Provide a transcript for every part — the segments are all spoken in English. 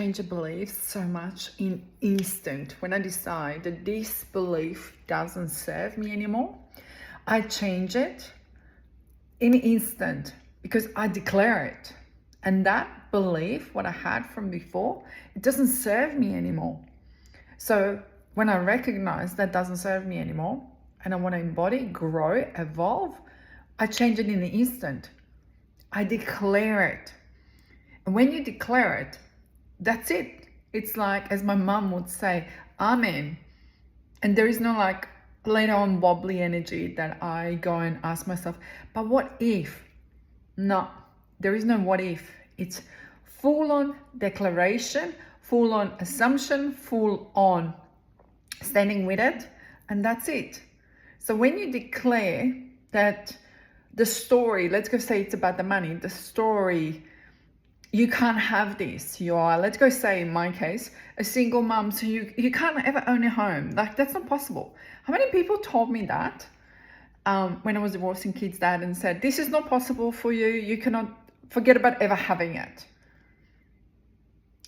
Change a belief so much in instant. When I decide that this belief doesn't serve me anymore, I change it in an instant because I declare it. And that belief, what I had from before, it doesn't serve me anymore. So when I recognize that doesn't serve me anymore and I want to embody, grow, evolve, I change it in an instant. I declare it. And when you declare it, that's it. It's like, as my mum would say, amen. And there is no like later on wobbly energy that I go and ask myself, but what if? No, there is no what if. It's full on declaration, full on assumption, full on standing with it. And that's it. So when you declare that the story, let's go say it's about the money, the story, you can't have this. You are, let's go say in my case, a single mom, so you can't ever own a home. Like, that's not possible. How many people told me that when I was divorcing kids' dad and said, this is not possible for you. You cannot, forget about ever having it.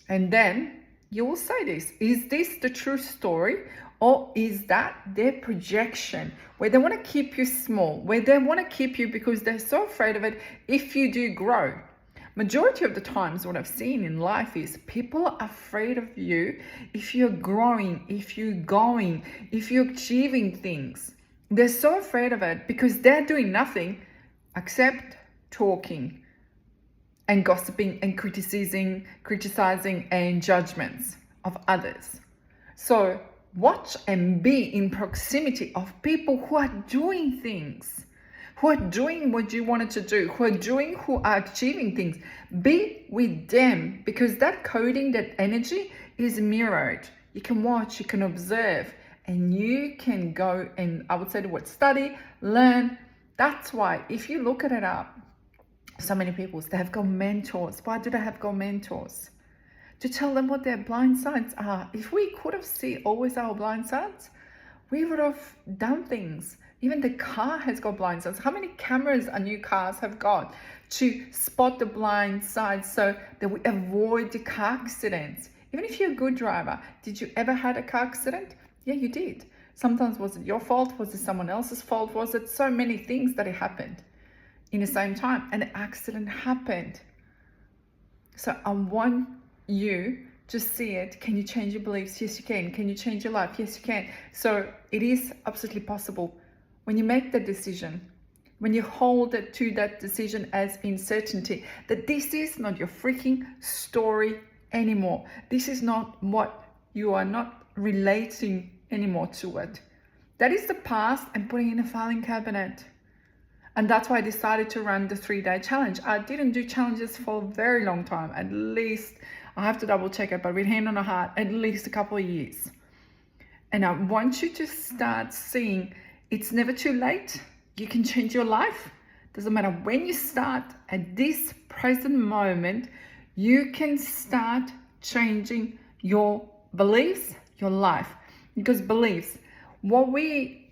And then you will say this, is this the true story? Or is that their projection where they want to keep you small, where they want to keep you because they're so afraid of it if you do grow? Majority of the times what I've seen in life is people are afraid of you if you're growing, if you're going, if you're achieving things. They're so afraid of it because they're doing nothing except talking and gossiping and criticizing and judgments of others. So watch and be in proximity of people who are doing things, who are doing what you wanted to do, who are achieving things. Be with them because that coding, that energy is mirrored. You can watch, you can observe, and you can go and, I would say the word study, learn. That's why if you look at it up, so many people, they have got mentors. Why do they have got mentors? To tell them what their blind sides are. If we could have seen always our blind sides, we would have done things. Even the car has got blind sides. How many cameras our new cars have got to spot the blind sides so that we avoid the car accidents? Even if you're a good driver, did you ever had a car accident? Yeah, you did. Sometimes was it your fault? Was it someone else's fault? Was it so many things that it happened in the same time? And the accident happened. So I want you to see it. Can you change your beliefs? Yes, you can. Can you change your life? Yes, you can. So it is absolutely possible. When you make the decision, when you hold it to that decision as in certainty, that this is not your freaking story anymore. This is not what you are not relating anymore to it. That is the past and putting in a filing cabinet. And that's why I decided to run the 3-day challenge. I didn't do challenges for a very long time, at least, I have to double check it, but with hand on the heart, at least a couple of years. And I want you to start seeing it's never too late. You can change your life. Doesn't matter when you start, at this present moment, you can start changing your beliefs, your life. Because beliefs, what we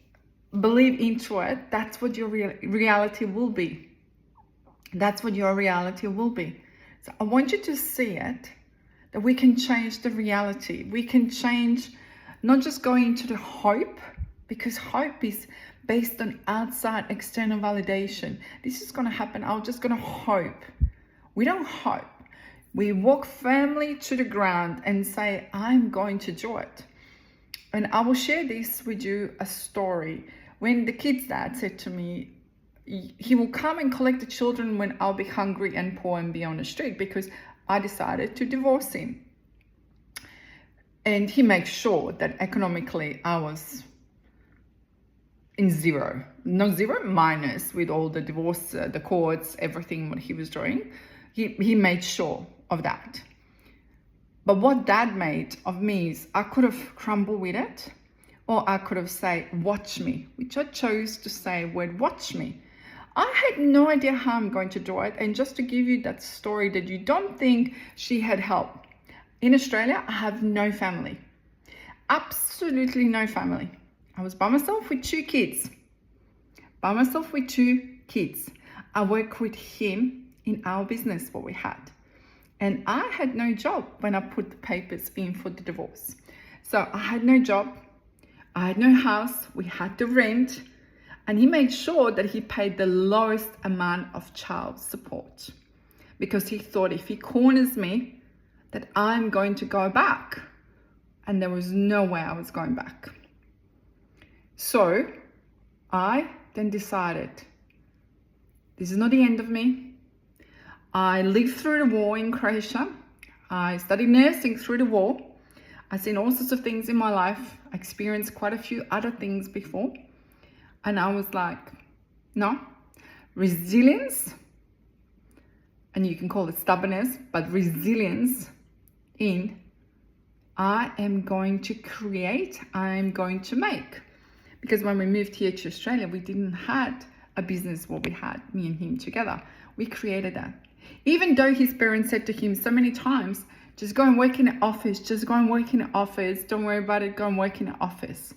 believe into it, that's what your reality will be. That's what your reality will be. So I want you to see it, that we can change the reality. We can change, not just going into the hope, because hope is based on outside external validation. This is going to happen. I'm just going to hope. We don't hope. We walk firmly to the ground and say, I'm going to do it. And I will share this with you, a story. When the kid's dad said to me, he will come and collect the children when I'll be hungry and poor and be on the street, because I decided to divorce him. And he makes sure that economically I was in zero, not zero, minus with all the divorce, the courts, everything what he was doing. He made sure of that. But what that made of me is I could have crumbled with it, or I could have said, watch me, which I chose to say word watch me. I had no idea how I'm going to do it. And just to give you that story that you don't think she had help. In Australia, I have no family. Absolutely no family. I was by myself with 2 kids. I work with him in our business, what we had. And I had no job when I put the papers in for the divorce. So I had no job, I had no house, we had to rent, and he made sure that he paid the lowest amount of child support because he thought if he corners me, that I'm going to go back. And there was no way I was going back. So I then decided, this is not the end of me. I lived through the war in Croatia. I studied nursing through the war. I've seen all sorts of things in my life. I experienced quite a few other things before. And I was like, no, resilience, and you can call it stubbornness, but resilience in I am going to create, I am going to make. Because when we moved here to Australia, we didn't had a business what we had, me and him together. We created that. Even though his parents said to him so many times, just go and work in the office, just go and work in the office, don't worry about it, go and work in the office.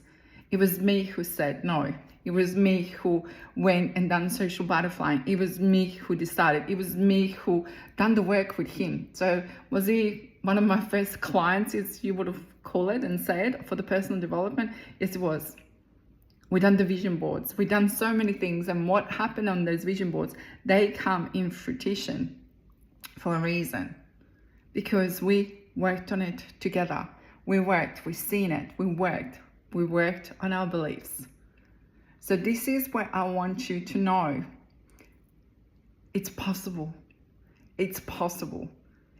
It was me who said no. It was me who went and done social butterflying. It was me who decided. It was me who done the work with him. So was he one of my first clients, as you would have called it and said, for the personal development? Yes, it was. We done the vision boards. We done so many things. And what happened on those vision boards, they come in fruition for a reason. Because we worked on it together. We worked, we seen it, we worked on our beliefs. So this is where I want you to know it's possible. It's possible.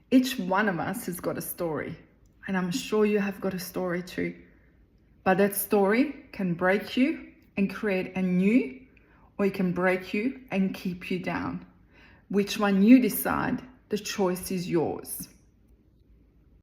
Each one of us has got a story, and I'm sure you have got a story too. But that story can break you and create a new, or it can break you and keep you down. Which one you decide, the choice is yours.